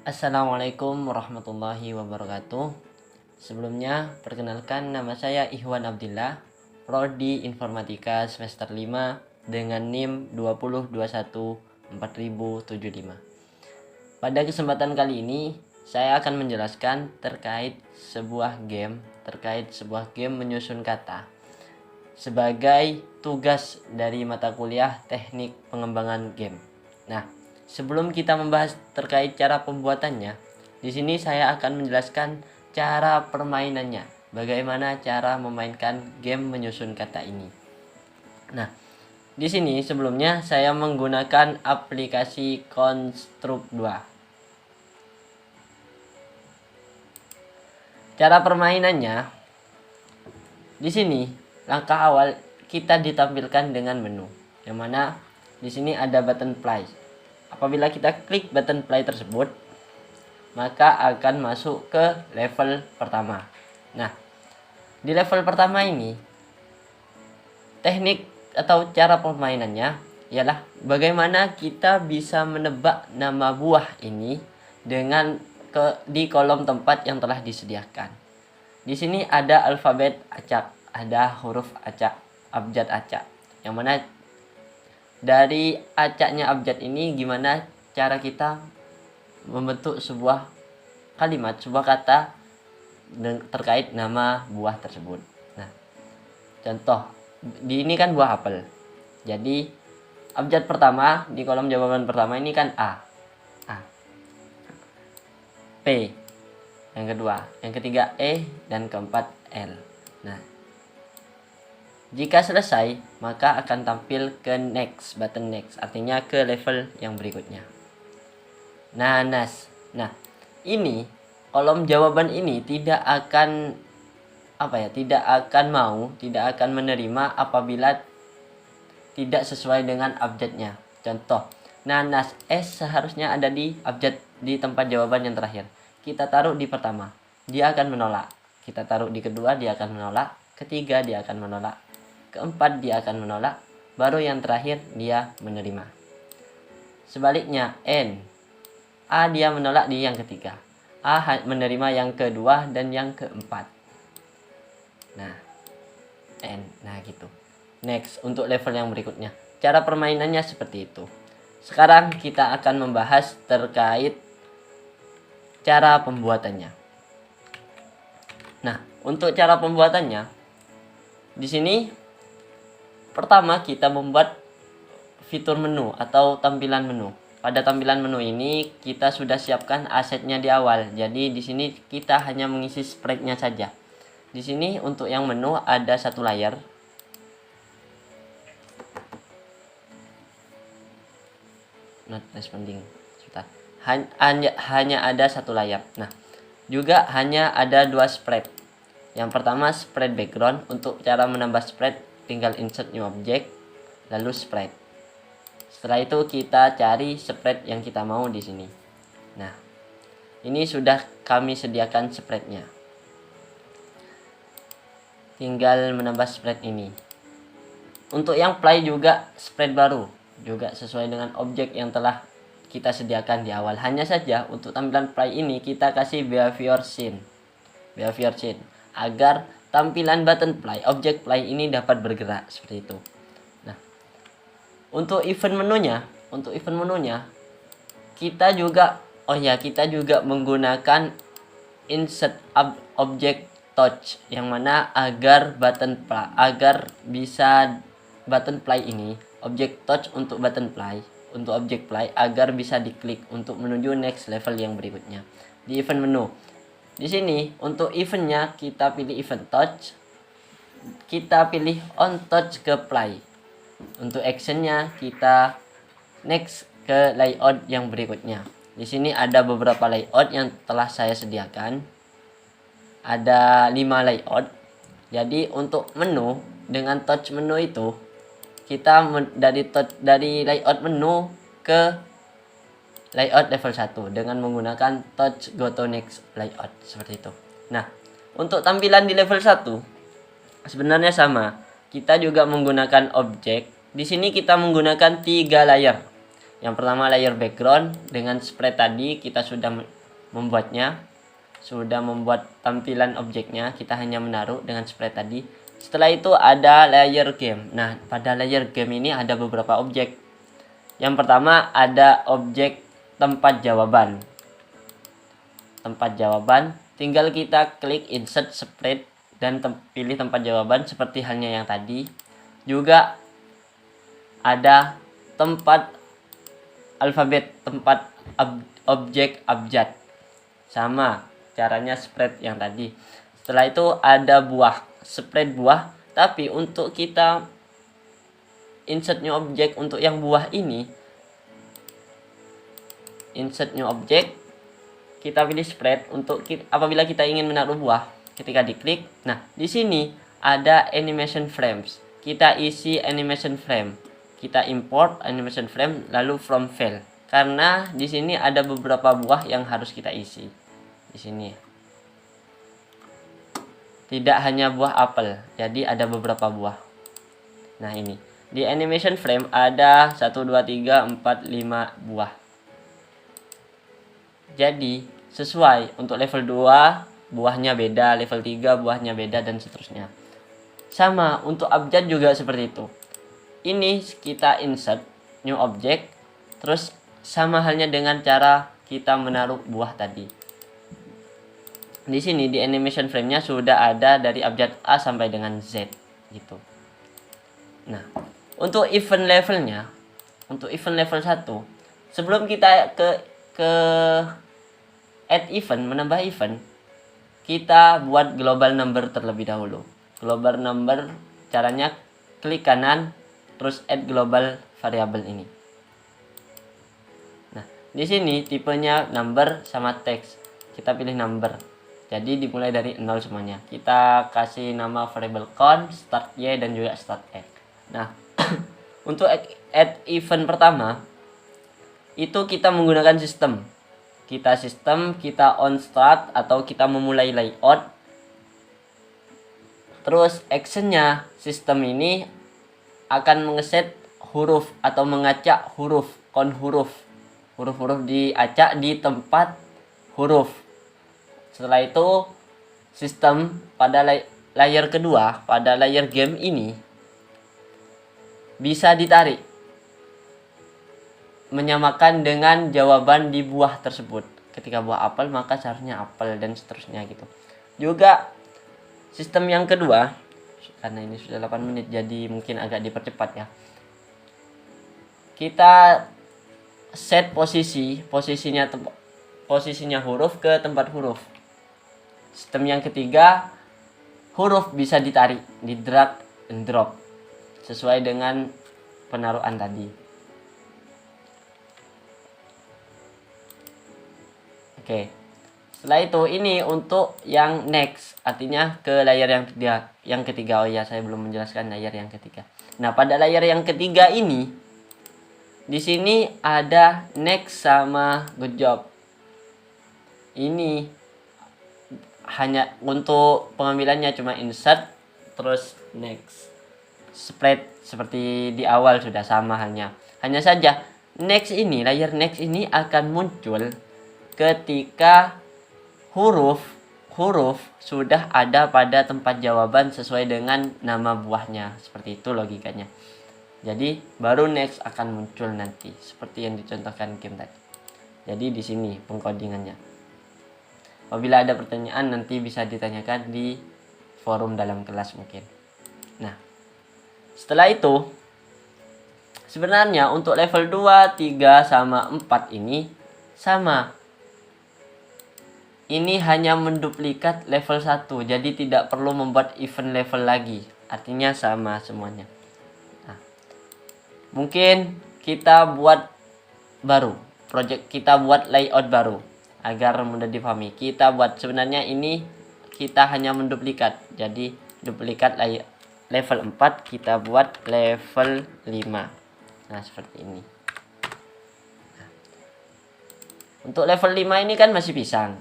Assalamualaikum warahmatullahi wabarakatuh. Sebelumnya, perkenalkan nama saya Ihwan Abdillah, Prodi Informatika semester 5 dengan NIM 20214075. Pada kesempatan kali ini, saya akan menjelaskan terkait sebuah game menyusun kata sebagai tugas dari mata kuliah Teknik Pengembangan Game. Nah, sebelum kita membahas terkait cara pembuatannya, di sini saya akan menjelaskan cara permainannya. Bagaimana cara memainkan game menyusun kata ini. Nah, di sini sebelumnya saya menggunakan aplikasi Construct 2. Cara permainannya di sini langkah awal kita ditampilkan dengan menu, yang mana di sini ada button play. Apabila kita klik button play tersebut, maka akan masuk ke level pertama. Nah, di level pertama ini teknik atau cara permainannya ialah bagaimana kita bisa menebak nama buah ini dengan di kolom tempat yang telah disediakan. Di sini ada alfabet acak, ada huruf acak, abjad acak. Yang mana dari acaknya abjad ini gimana cara kita membentuk sebuah kalimat, sebuah kata terkait nama buah tersebut. Nah, contoh di ini kan buah apel. Jadi abjad pertama di kolom jawaban pertama ini kan A. P. Yang kedua, yang ketiga E, dan keempat L. Nah, jika selesai, maka akan tampil ke next, button next, artinya ke level yang berikutnya. Nanas. Nah, ini kolom jawaban ini tidak akan tidak akan menerima apabila tidak sesuai dengan abjadnya. Contoh, nanas S seharusnya ada di abjad di tempat jawaban yang terakhir. Kita taruh di pertama, dia akan menolak. Kita taruh di kedua, dia akan menolak. Ketiga, dia akan menolak. Keempat, dia akan menolak. Baru yang terakhir, dia menerima. Sebaliknya, N. A dia menolak di yang ketiga. A menerima yang kedua dan yang keempat. Nah, N. Nah, gitu. Next, untuk level yang berikutnya. Cara permainannya seperti itu. Sekarang kita akan membahas terkait cara pembuatannya. Nah, untuk cara pembuatannya, di sini pertama kita membuat fitur menu atau tampilan menu. Pada tampilan menu ini kita sudah siapkan asetnya di awal. Jadi di sini kita hanya mengisi sprite-nya saja. Di sini untuk yang menu ada satu layar. Not responding. Hanya ada satu layar. Nah, juga hanya ada dua sprite. Yang pertama sprite background. Untuk cara menambah sprite tinggal insert new object lalu sprite. Setelah itu kita cari sprite yang kita mau di sini. Nah, ini sudah kami sediakan sprite-nya. Tinggal menambah sprite ini. Untuk yang play juga sprite baru, juga sesuai dengan objek yang telah kita sediakan di awal. Hanya saja untuk tampilan play ini kita kasih behavior scene agar tampilan button play, objek play ini dapat bergerak seperti itu. Nah, untuk event menunya kita juga menggunakan insert object touch, yang mana agar button play ini object touch untuk object play agar bisa diklik untuk menuju next level yang berikutnya di event menu. Di sini untuk eventnya kita pilih event touch, kita pilih on touch ke play. Untuk actionnya kita next ke layout yang berikutnya. Di sini ada beberapa layout yang telah saya sediakan. Ada 5 layout. Jadi untuk menu dengan touch menu itu kita dari layout menu ke layout level 1 dengan menggunakan touch go to next layout seperti itu. Nah, untuk tampilan di level 1 sebenarnya sama. Kita juga menggunakan objek. Di sini kita menggunakan 3 layar. Yang pertama layer background, dengan spread tadi kita sudah membuatnya, sudah membuat tampilan objeknya, kita hanya menaruh dengan spread tadi. Setelah itu ada layer game. Nah, pada layer game ini ada beberapa objek. Yang pertama ada objek tempat jawaban. Tempat jawaban, tinggal kita klik insert spread dan pilih tempat jawaban seperti halnya yang tadi. Juga ada tempat alfabet, tempat objek abjad, sama caranya spread yang tadi. Setelah itu ada buah, spread buah, tapi untuk kita insert new object untuk yang buah ini, insert new object, kita pilih spread untuk apabila kita ingin menaruh buah. Ketika diklik, nah di sini ada animation frames, kita isi animation frame, kita import animation frame lalu from file, karena di sini ada beberapa buah yang harus kita isi. Di sini tidak hanya buah apel, jadi ada beberapa buah. Nah, ini di animation frame ada 1 2 3 4 5 buah. Jadi sesuai, untuk level 2 buahnya beda, level 3 buahnya beda, dan seterusnya. Sama untuk abjad juga seperti itu. Ini kita insert new object, terus sama halnya dengan cara kita menaruh buah tadi. Di sini di animation frame-nya sudah ada dari abjad A sampai dengan Z gitu. Nah, untuk event levelnya, untuk event level 1, sebelum kita ke add event, menambah event, kita buat global number terlebih dahulu. Global number caranya klik kanan terus add global variable ini. Nah, di sini tipenya number sama text. Kita pilih number. Jadi dimulai dari 0 semuanya. Kita kasih nama variable count, start y, dan juga start x. Nah, untuk add event pertama itu kita menggunakan sistem. Kita on start atau kita memulai layout. Terus actionnya sistem ini akan mengeset huruf atau mengacak huruf, count huruf-huruf diacak di tempat huruf. Setelah itu sistem pada layer kedua, pada layer game ini bisa ditarik menyamakan dengan jawaban di buah tersebut. Ketika buah apel maka seharusnya apel, dan seterusnya gitu. Juga sistem yang kedua, karena ini sudah 8 menit jadi mungkin agak dipercepat ya. Kita set posisinya huruf ke tempat huruf. Sistem yang ketiga, huruf bisa ditarik, di drag and drop sesuai dengan penaruhan tadi. Oke. Setelah itu ini untuk yang next, artinya ke layer yang ketiga. Oh ya, saya belum menjelaskan layer yang ketiga. Nah, pada layer yang ketiga ini di sini ada next sama good job. Ini hanya untuk pengambilannya cuma insert terus next. Spread seperti di awal sudah sama halnya. Hanya saja next ini, layer next ini akan muncul ketika huruf sudah ada pada tempat jawaban sesuai dengan nama buahnya. Seperti itu logikanya. Jadi baru next akan muncul nanti seperti yang dicontohkan Kim tadi. Jadi di sini pengkodingannya. Apabila ada pertanyaan nanti bisa ditanyakan di forum dalam kelas mungkin. Nah, setelah itu sebenarnya untuk level 2, 3 sama 4 ini sama. Ini hanya menduplikat level 1, jadi tidak perlu membuat event level lagi. Artinya sama semuanya. Nah, mungkin kita buat baru, kita buat layout baru agar mudah dipahami. Kita buat sebenarnya ini kita hanya menduplikat. Jadi duplikat level 4 kita buat level 5. Nah, seperti ini. Nah, untuk level 5 ini kan masih pisang.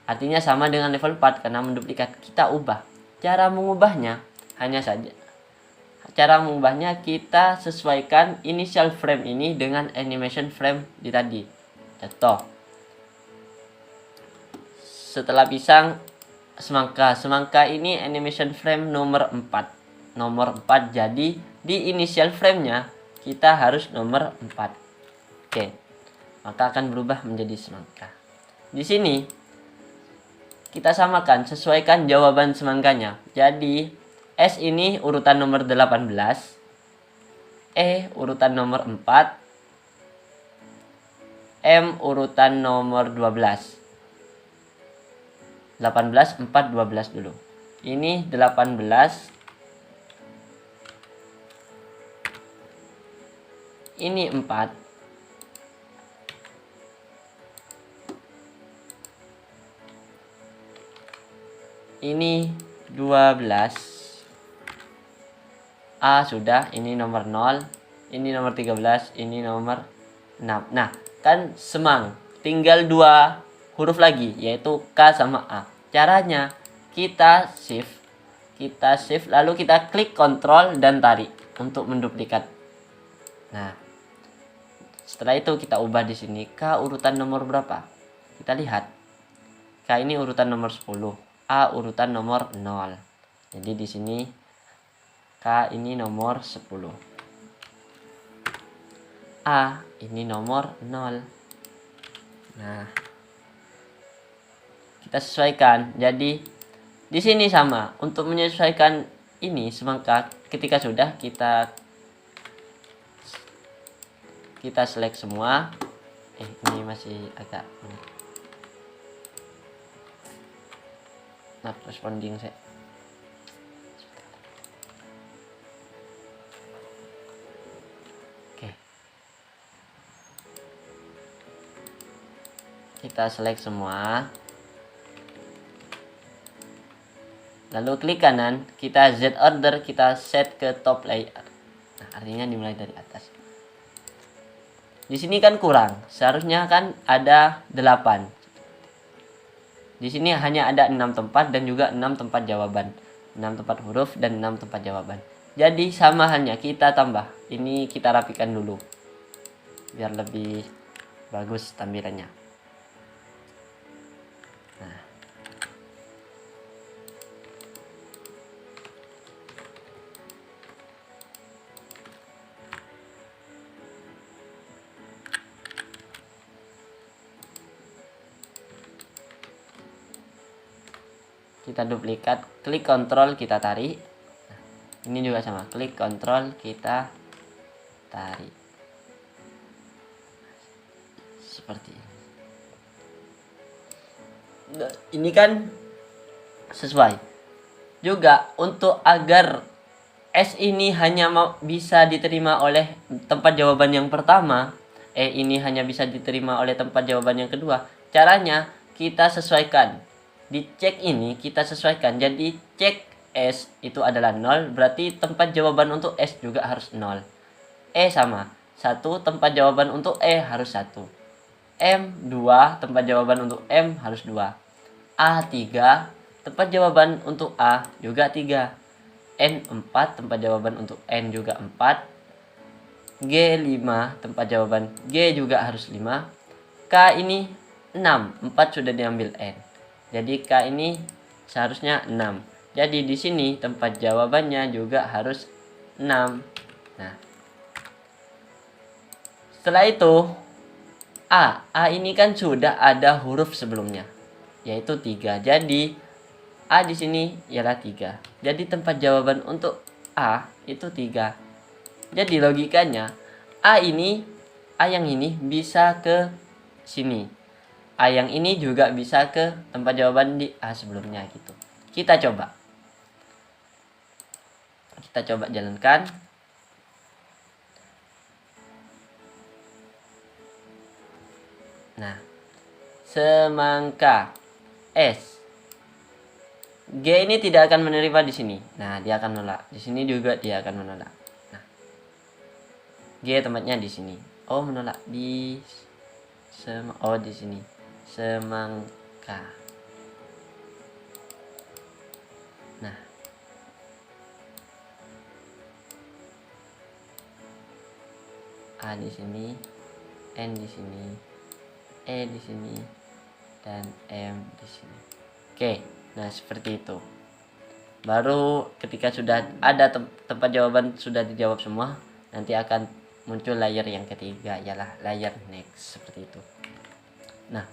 Artinya sama dengan level 4 karena menduplikat. Kita ubah. Cara mengubahnya hanya cara mengubahnya kita sesuaikan initial frame ini dengan animation frame di tadi. Contoh, setelah pisang semangka ini animation frame nomor 4. Jadi di initial frame-nya kita harus nomor 4. Oke. Maka akan berubah menjadi semangka. Di sini kita samakan, sesuaikan jawaban semangkanya. Jadi S ini urutan nomor 18, E urutan nomor 4, M urutan nomor 12. 18, 4, 12 dulu. Ini 18. Ini 4. Ini 12. A sudah, ini nomor 0. Ini nomor 13, ini nomor 6. Nah, kan semang. Tinggal 2 huruf lagi, yaitu K sama A. Caranya kita shift lalu kita klik kontrol dan tarik untuk menduplikat. Nah, setelah itu kita ubah di sini K urutan nomor berapa? Kita lihat. K ini urutan nomor 10, A urutan nomor 0. Jadi di sini K ini nomor 10. A ini nomor 0. Nah, kita sesuaikan. Jadi di sini sama. Untuk menyesuaikan ini semangka, ketika sudah kita select semua. Ini masih agak not responding saya. Oke. Kita select semua. Lalu klik kanan, kita Z order, kita set ke top layer. Nah, artinya dimulai dari atas. Di sini kan kurang, seharusnya kan ada 8. Di sini hanya ada 6 tempat dan juga 6 tempat jawaban. 6 tempat huruf dan 6 tempat jawaban. Jadi sama halnya kita tambah. Ini kita rapikan dulu. Biar lebih bagus tampilannya. Nah. Kita duplikat, klik kontrol, kita tarik. Nah, ini juga sama, klik kontrol, kita tarik. Seperti ini. Nah, ini kan sesuai. Juga untuk agar S ini hanya bisa diterima oleh tempat jawaban yang pertama, E ini hanya bisa diterima oleh tempat jawaban yang kedua. Caranya kita sesuaikan. Di cek ini kita sesuaikan. Jadi cek S itu adalah 0, berarti tempat jawaban untuk S juga harus 0. E sama 1, tempat jawaban untuk E harus 1. M 2, tempat jawaban untuk M harus 2. A 3, tempat jawaban untuk A juga 3. N 4, tempat jawaban untuk N juga 4. G 5, tempat jawaban G juga harus 5. K ini 6, 4 sudah diambil N. Jadi K ini seharusnya 6. Jadi di sini tempat jawabannya juga harus 6. Nah, setelah itu A ini kan sudah ada huruf sebelumnya, yaitu 3. Jadi A di sini ialah 3. Jadi tempat jawaban untuk A itu 3. Jadi logikanya A yang ini bisa ke sini. A yang ini juga bisa ke tempat jawaban di A sebelumnya gitu. Kita coba jalankan. Nah, semangka S. G ini tidak akan menerima di sini. Nah, dia akan menolak. Di sini juga dia akan menolak. Nah, G tempatnya di sini. Oh, menolak di di sini. Semangka. Nah, A di sini, N di sini, E di sini, dan M di sini. Oke, nah seperti itu. Baru ketika sudah ada tempat jawaban sudah dijawab semua, nanti akan muncul layer yang ketiga, ialah layer next, seperti itu. Nah,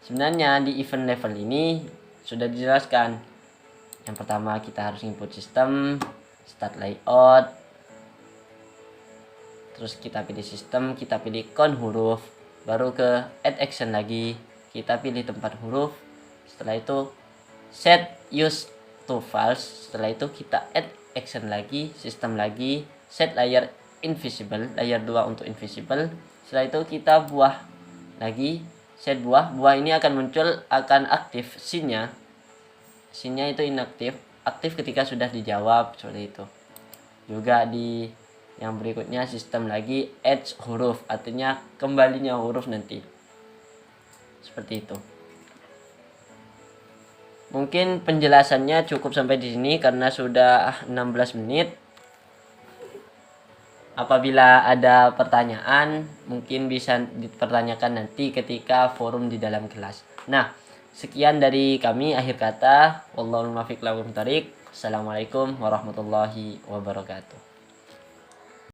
sebenarnya di event level ini sudah dijelaskan. Yang pertama kita harus input sistem, start layout, terus kita pilih sistem, kita pilih count huruf, baru ke add action lagi, kita pilih tempat huruf, setelah itu set use to files, setelah itu kita add action lagi, sistem lagi, set layer invisible, layer 2 untuk invisible, setelah itu kita buah lagi, set buah ini akan muncul, akan aktif scene-nya itu inaktif, aktif ketika sudah dijawab, seperti itu. Juga di yang berikutnya sistem lagi add huruf, artinya kembalinya huruf nanti, seperti itu. Mungkin penjelasannya cukup sampai di sini karena sudah 16 menit. Apabila ada pertanyaan, mungkin bisa dipertanyakan nanti ketika forum di dalam kelas. Nah, sekian dari kami, akhir kata. Wallahul muwaffiq ila aqwamit thoriq. Assalamualaikum warahmatullahi wabarakatuh.